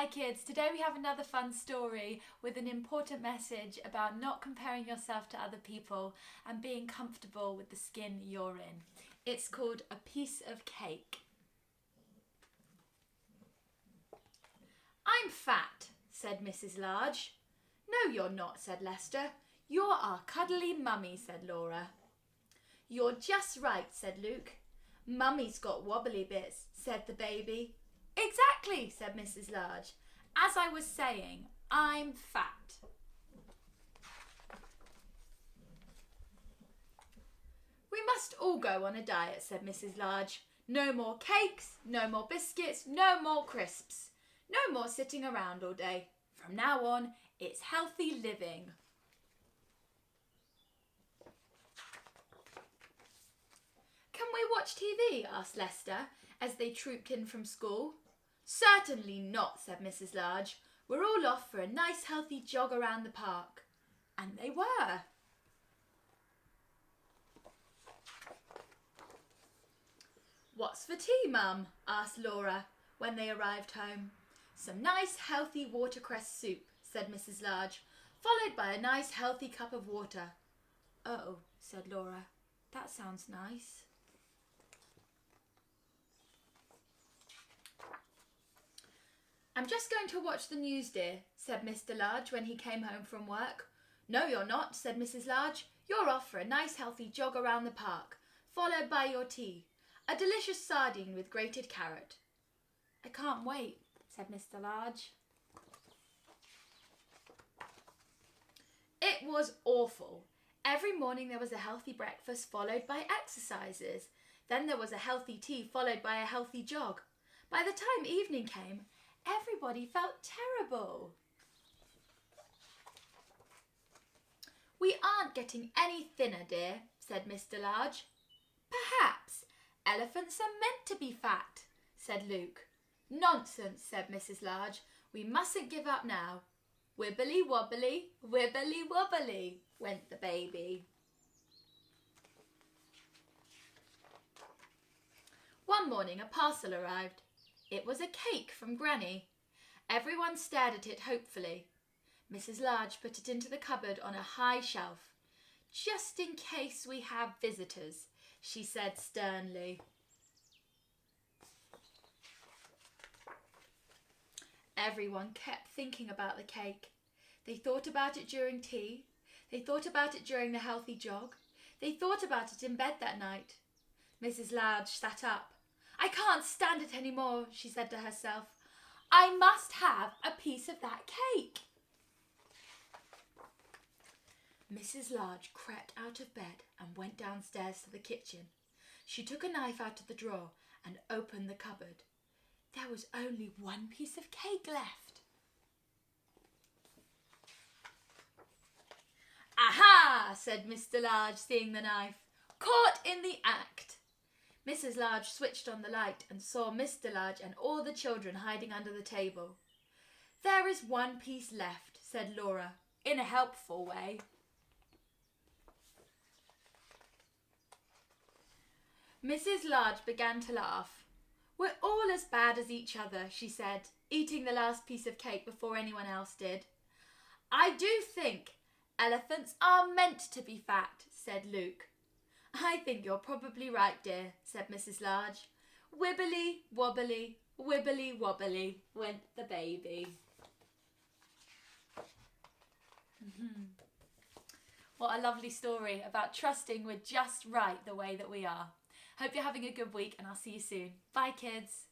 Hi kids, today we have another fun story with an important message about not comparing yourself to other people and being comfortable with the skin you're in. It's called A Piece of Cake. "I'm fat," said Mrs. Large. "No, you're not," said Lester. "You're our cuddly mummy," said Laura. "You're just right," said Luke. "Mummy's got wobbly bits," said the baby. "Exactly," said Mrs. Large. "As I was saying, I'm fat." "We must all go on a diet," said Mrs. Large. "No more cakes, no more biscuits, no more crisps. No more sitting around all day. From now on, it's healthy living." "Can we watch TV?" asked Lester, as they trooped in from school. "Certainly not," said Mrs. Large. "We're all off for a nice healthy jog around the park." And they were. "What's for tea, Mum?" asked Laura when they arrived home. "Some nice healthy watercress soup," said Mrs. Large, "followed by a nice healthy cup of water." "Oh," said Laura, "that sounds nice." "I'm just going to watch the news, dear," said Mr. Large when he came home from work. "No, you're not," said Mrs. Large. "You're off for a nice healthy jog around the park, followed by your tea, a delicious sardine with grated carrot." "I can't wait," said Mr. Large. It was awful. Every morning there was a healthy breakfast followed by exercises. Then there was a healthy tea followed by a healthy jog. By the time evening came, everybody felt terrible. "We aren't getting any thinner, dear," said Mr. Large. "Perhaps. Elephants are meant to be fat," said Luke. "Nonsense," said Mrs. Large. "We mustn't give up now." Wibbly wobbly, wibbly wobbly, went the baby. One morning a parcel arrived. It was a cake from Granny. Everyone stared at it hopefully. Mrs. Large put it into the cupboard on a high shelf. "Just in case we have visitors," she said sternly. Everyone kept thinking about the cake. They thought about it during tea. They thought about it during the healthy jog. They thought about it in bed that night. Mrs. Large sat up. "I can't stand it any more," she said to herself. "I must have a piece of that cake." Mrs. Large crept out of bed and went downstairs to the kitchen. She took a knife out of the drawer and opened the cupboard. There was only one piece of cake left. "Aha!" said Mr. Large, seeing the knife. "Caught in the act." Mrs. Large switched on the light and saw Mr. Large and all the children hiding under the table. "There is one piece left," said Laura, in a helpful way. Mrs. Large began to laugh. "We're all as bad as each other," she said, eating the last piece of cake before anyone else did. "I do think elephants are meant to be fat," said Luke. "I think you're probably right, dear," said Mrs. Large. Wibbly wobbly, wibbly wobbly, went the baby. What a lovely story about trusting we're just right the way that we are. Hope you're having a good week and I'll see you soon. Bye kids.